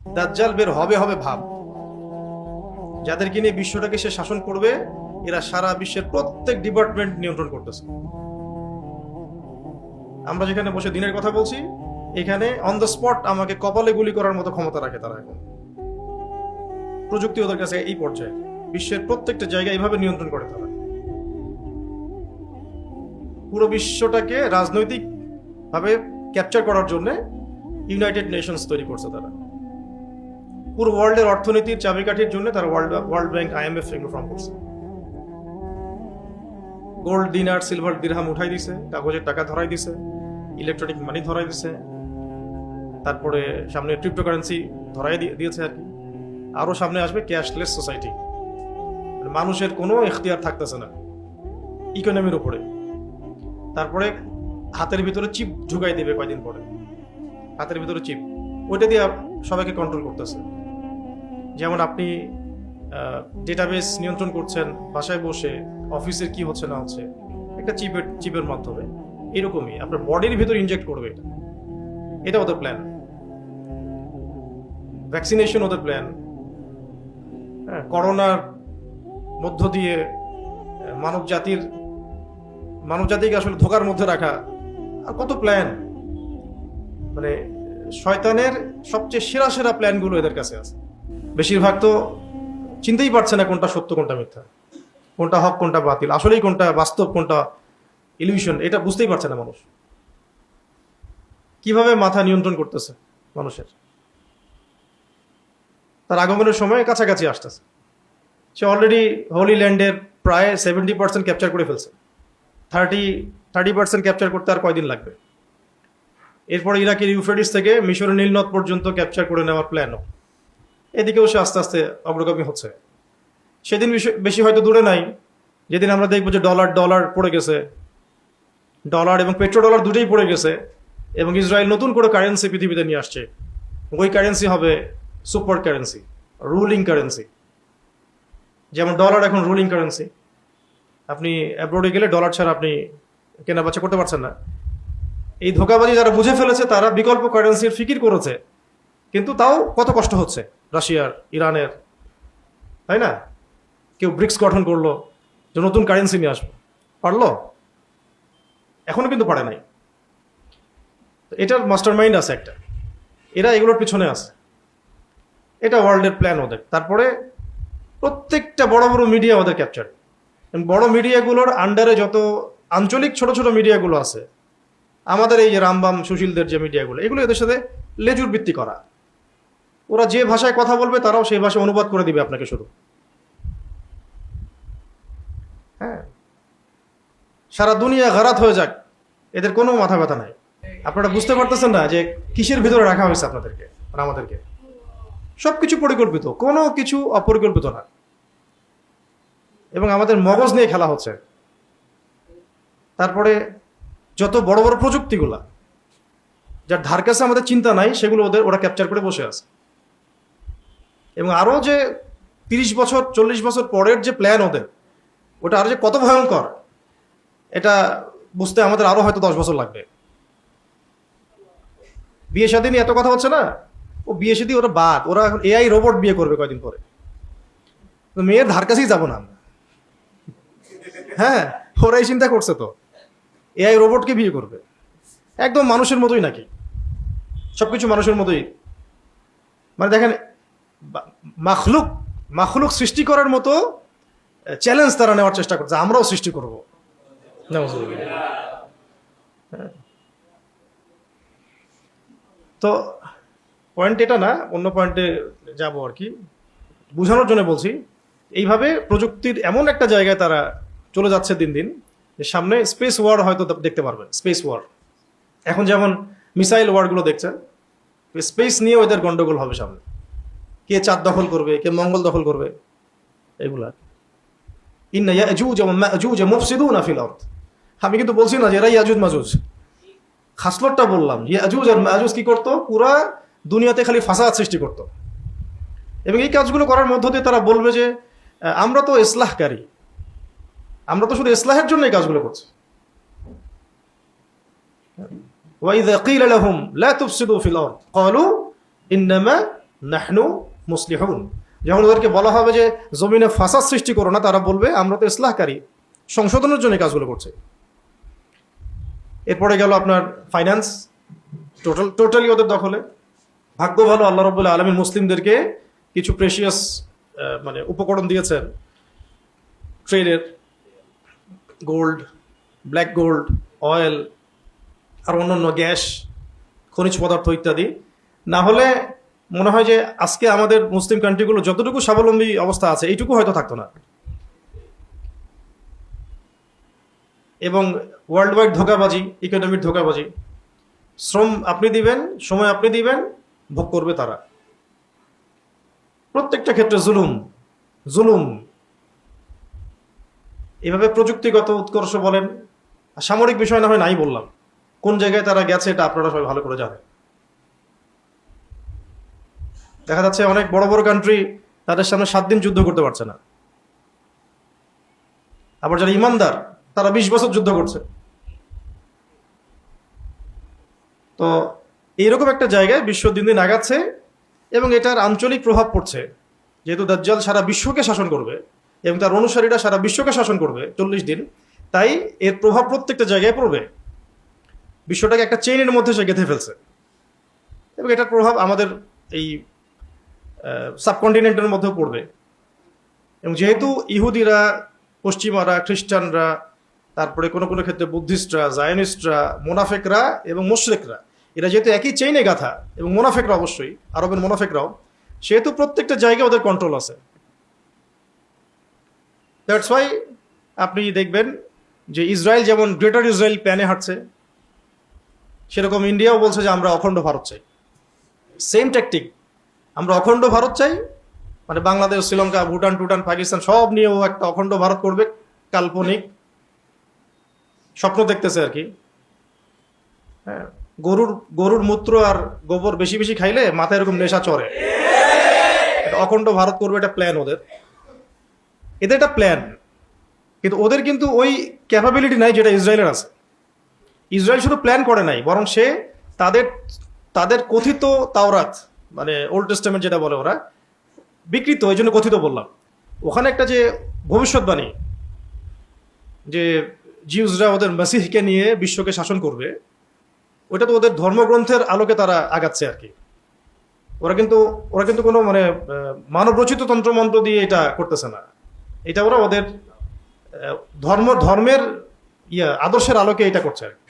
দাজ্জাল বের হবে হবে ভাব, যাদেরকে নিয়ে বিশ্বটাকে সে শাসন করবে, এরা সারা বিশ্বের প্রত্যেক ডিপার্টমেন্ট নিয়ন্ত্রণ করতেছে। আমরা যেখানে বসে দিনের কথা বলছি, এখানে অন দ্য স্পট আমাকে কপালে গুলি করার মতো ক্ষমতা রাখে তারা। এখন প্রযুক্তি ওদের কাছে এই পর্যায়ে, বিশ্বের প্রত্যেকটা জায়গা এইভাবে নিয়ন্ত্রণ করে তারা। পুরো বিশ্বটাকে রাজনৈতিক ভাবে ক্যাপচার করার জন্য ইউনাইটেড নেশনস তৈরি করছে তারা। পুরো ওয়ার্ল্ডের অর্থনীতির চাবিকাঠির জন্য তারা ওয়ার্ল্ড ব্যাংক, IMF এগুলো ফর্ম করছে। গোল্ড, দিনার, সিলভার, দিরহাম উঠাই দিছে, কাগজের টাকা ধরাই দিছে, ইলেকট্রনিক মানি ধরাই দিছে, তারপরে সামনে ক্রিপ্টোকারেন্সি ধরাই দিয়েছে আর কি। আরো সামনে আসবে ক্যাশলেস সোসাইটি, মানুষের কোনো এখতিয়ার থাকতেছে না ইকোনমির উপরে। তারপরে হাতের ভিতরে চিপ ঢুকাই দেবে কয়দিন পরে, হাতের ভিতরে চিপ, ওইটা দিয়ে সবাইকে কন্ট্রোল করতেছে। যেমন আপনি ডেটাবেস নিয়ন্ত্রণ করছেন বাসায় বসে, অফিসের কি হচ্ছে না হচ্ছে একটা চিপের মাধ্যমে, এরকমই আপনার বডির ভিতর ইনজেক্ট করবে। এটা ওদের প্ল্যান। ভ্যাকসিনেশন ওদের প্ল্যান। করোনার মধ্য দিয়ে মানব জাতিকে আসলে ধোকার মধ্যে রাখা, আর কত প্ল্যান। মানে শয়তানের সবচেয়ে সেরা সেরা প্ল্যানগুলো এদের কাছে আছে। বেশিরভাগ তো চিনতেই পারছে না কোনটা সত্য কোনটা মিথ্যা, কোনটা হক কোনটা বাতিল, আসলেই কোনটা বাস্তব কোনটা ইলিউশন, এটা বুঝতেই পারছে না মানুষ। কিভাবে মাথা নিয়ন্ত্রণ করতেছে মানুষের। তার আগমনের সময় কাছাকাছি আসতেছে। সে অলরেডি হোলি ল্যান্ডের প্রায় 70% ক্যাপচার করে ফেলছে। 30% ক্যাপচার করতে আর কয়দিন লাগবে। এরপর ইরাকের ইউফ্রেটিস থেকে মিশরের নীলনদ পর্যন্ত ক্যাপচার করে নেওয়ার প্ল্যানও। এদিকেও সে আস্তে আস্তে অগ্রগামী হচ্ছে। সেদিন বেশি হয়তো দূরে নাই যেদিন আমরা দেখবো যে ডলার পড়ে গেছে, ডলার এবং পেট্রো ডলার দুটোই পড়ে গেছে, এবং ইসরায়েল নতুন করে কারেন্সি পৃথিবীতে নিয়ে আসছে। ওই কারেন্সি হবে সুপার কারেন্সি, রুলিং কারেন্সি। যেমন ডলার এখন রুলিং কারেন্সি, আপনি অ্যাব্রোডে গেলে ডলার ছাড়া আপনি কেনা বেচা করতে পারছেন না। এই ধোঁকাবাজি যারা বুঝে ফেলেছে তারা বিকল্প কারেন্সির ফিকির করেছে, কিন্তু তাও কত কষ্ট হচ্ছে রাশিয়ার, ইরানের, তাই না? কেউ ব্রিক্স গঠন করলো যে নতুন কারেন্সি নিয়ে আসবো, পারলো? এখনো কিন্তু পারে নাই। এটার মাস্টার মাইন্ড আছে একটা, এরা এগুলোর পিছনে আছে। এটা ওয়ার্ল্ডের প্ল্যান ওদের। তারপরে প্রত্যেকটা বড় বড় মিডিয়া ওদের ক্যাপচার। বড় মিডিয়াগুলোর আন্ডারে যত আঞ্চলিক ছোট ছোট মিডিয়াগুলো আছে, আমাদের এই যে রামবাম সুশীলদের যে মিডিয়াগুলো, এগুলো এদের সাথে লেজুর ভিত্তি করা। ওরা যে ভাষায় কথা বলবে তারাও সেই ভাষায় অনুবাদ করে দিবে আপনাকে শুধু। হ্যাঁ, সারা দুনিয়া গারাত হয়ে যাক, এদের কোনো মাথা ব্যথা নাই। আপনারা বুঝতে পারতেছেন না যে কিসের ভিতরে রাখা হয়েছে আপনাদেরকে আর আমাদেরকে। সবকিছু পরিকল্পিত, কোনো কিছু অপরিকল্পিত না। এবং আমাদের মগজ নিয়ে খেলা হচ্ছে। তারপরে যত বড় বড় প্রযুক্তিগুলা যার ধার কাছে আমাদের চিন্তা নাই, সেগুলো ওরা ক্যাপচার করে বসে আছে। এবং আরো যে 30 বছর 40 বছর পরের যে প্ল্যান ওদের, ওটা আরো যে কত ভয়ঙ্কর, এটা বুঝতে আমাদের আরো হয়তো 10 বছর লাগবে। বিয়ে শাদী নিয়ে এত কথা হচ্ছে না, ও বিয়ে শাদী ওরা বাদ, ওরা এখন AI রোবট বিয়ে করবে কয়দিন পরে। মেয়ের ধার কাছেই যাবো না আমরা। হ্যাঁ, ওরাই চিন্তা করছে তো, AI রোবটকে বিয়ে করবে, একদম মানুষের মতোই নাকি, সবকিছু মানুষের মতোই। মানে দেখেন, মাখলুক সৃষ্টি করার মতো চ্যালেঞ্জ তারা নেওয়ার চেষ্টা করছে, আমরাও সৃষ্টি করবো। তো পয়েন্ট এটা না, অন্য পয়েন্টে যাব আর কি, বোঝানোর জন্য বলছি। এইভাবে প্রযুক্তির এমন একটা জায়গায় তারা চলে যাচ্ছে দিন দিন, যে সামনে স্পেস ওয়ার হয়তো দেখতে পারবেন। স্পেস ওয়ার, এখন যেমন মিসাইল ওয়ারগুলো দেখছেন, স্পেস নিয়ে ওদের গন্ডগোল হবে সামনে। কে চাঁদ দখল করবে, কে মঙ্গল দখল করবে, এগুলা। ইন্না ইয়াজুজ ওয়া মাজুজ মুফসিদুনা ফিল আরদ। আমি কিন্তু বলছি না যে এরা ইয়াজুজ মাজুজ, খাসলতটা বললাম। ইয়াজুজ আর মাজুজ কি করতো? পুরা দুনিয়াতে খালি ফাসাদ সৃষ্টি করতো। এবং এই কাজগুলো করার মধ্য দিয়ে তারা বলবে যে আমরা তো ইসলাহকারী, আমরা তো শুধু ইসলাহের জন্য এই কাজগুলো করছি। ওয়াইযা কিলা লাহুম লা তুফসিদু ফিল আরদ ক্বালু ইন্নামা নাহনু মুসলিহুন। যখন ওদেরকে বলা হবে যে জমিনে ফাসাদ সৃষ্টি করো না, তারা বলবে আমরা তো ইসলাহকারী, সংশোধনের জন্য এই কাজগুলো করছে। এরপরে গেল আপনার ফাইন্যান্স, টোটালি ওদের দখলে। ভাগ্য ভালো, আল্লাহ রাব্বুল আলামিন মুসলিমদেরকে কিছু প্রেশিয়াস মানে উপকরণ দিয়েছেন ট্রেডের, গোল্ড, ব্ল্যাক গোল্ড, অয়েল, আর অন্যান্য গ্যাস, খনিজ পদার্থ ইত্যাদি। না হলে মনে হয় যে আজকে আমাদের মুসলিম কান্ট্রিগুলো যতটুকু স্বাবলম্বী অবস্থা আছে এইটুকু হয়তো থাকতো না। এবং ওয়ার্ল্ড ওয়াইড ধোঁকাবাজি, ইকোনমির ধোঁকাবাজি, শ্রম আপনি দিবেন, সময় আপনি দিবেন, ভোগ করবে তারা। প্রত্যেকটা ক্ষেত্রে জুলুম জুলুম। এভাবে প্রযুক্তিগত উৎকর্ষ বলেন, সামরিক বিষয় না হয় নাই বললাম, কোন জায়গায় তারা গেছে এটা আপনারা সবাই ভালো করে জানেন। দেখা যাচ্ছে অনেক বড় বড় কান্ট্রি তাদের সামনে 7 দিন যুদ্ধ করতে পারছে না, আবার যারা ইমানদার তারা 20 বছর যুদ্ধ করছে। তো এইরকম একটা জায়গায় বিশ্ব দিন দিন আগাচ্ছে এবং এটার আঞ্চলিক প্রভাব পড়ছে। যেহেতু দাজ্জাল সারা বিশ্বকে শাসন করবে এবং তার অনুসারীরা সারা বিশ্বকে শাসন করবে 40 দিন, তাই এর প্রভাব প্রত্যেকটা জায়গায় পড়বে। বিশ্বটাকে একটা চেইনের মধ্যে সে গেঁথে ফেলছে এবং এটার প্রভাব আমাদের এই সাবকন্টিনেন্টের মধ্যেও পড়বে। এবং যেহেতু ইহুদিরা, পশ্চিমারা, খ্রিস্টানরা, তারপরে কোনো কোনো ক্ষেত্রে বুদ্ধিস্টরা, জায়নিস্টরা, মোনাফেকরা এবং মুশরিকরা, এরা যেহেতু একই চেইনে গাথা, এবং মোনাফেকরা অবশ্যই, আরবের মোনাফেকরাও, সেহেতু প্রত্যেকটা জায়গায় ওদের কন্ট্রোল আছে। দ্যাটস ওয়াই আপনি দেখবেন যে ইসরায়েল যেমন গ্রেটার ইসরায়েল প্ল্যানে হাঁটছে, সেরকম ইন্ডিয়াও বলছে যে আমরা অখণ্ড ভারত চাই। সেম ট্যাকটিক, আমরা অখণ্ড ভারত চাই, মানে বাংলাদেশ, শ্রীলঙ্কা, ভুটান টুটান, পাকিস্তান সব নিয়েও একটা অখণ্ড ভারত করবে, কাল্পনিক স্বপ্ন দেখতেছে আর কি। হ্যাঁ, গরুর মূত্র আর গোবর বেশি বেশি খাইলে মাথায় এরকম নেশা চড়ে। অখণ্ড ভারত করবে, এটা প্ল্যান ওদের, এদের একটা প্ল্যান। কিন্তু ওদের কিন্তু ওই ক্যাপাবিলিটি নাই যেটা ইসরায়েলের আছে। ইসরায়েল শুধু প্ল্যান করে নাই, বরং সে তাদের তাদের কথিত তাওরাত, মানে ওল্ড টেস্টামেন্ট যেটা বলে ওরা, বিকৃত, এই জন্য কথিত বললাম, ওখানে একটা যে ভবিষ্যৎবাণী যে জিউসরা ওদের মেসিহকে নিয়ে বিশ্বকে শাসন করবে, ওটা তো ওদের ধর্মগ্রন্থের আলোকে তারা আগাচ্ছে আর কি। ওরা কিন্তু কোনো মানে মানবরচিত তন্ত্রমন্ত্র দিয়ে এটা করতেছে না, এটা ওরা ওদের ধর্মের আদর্শের আলোকে এটা করছে আর কি।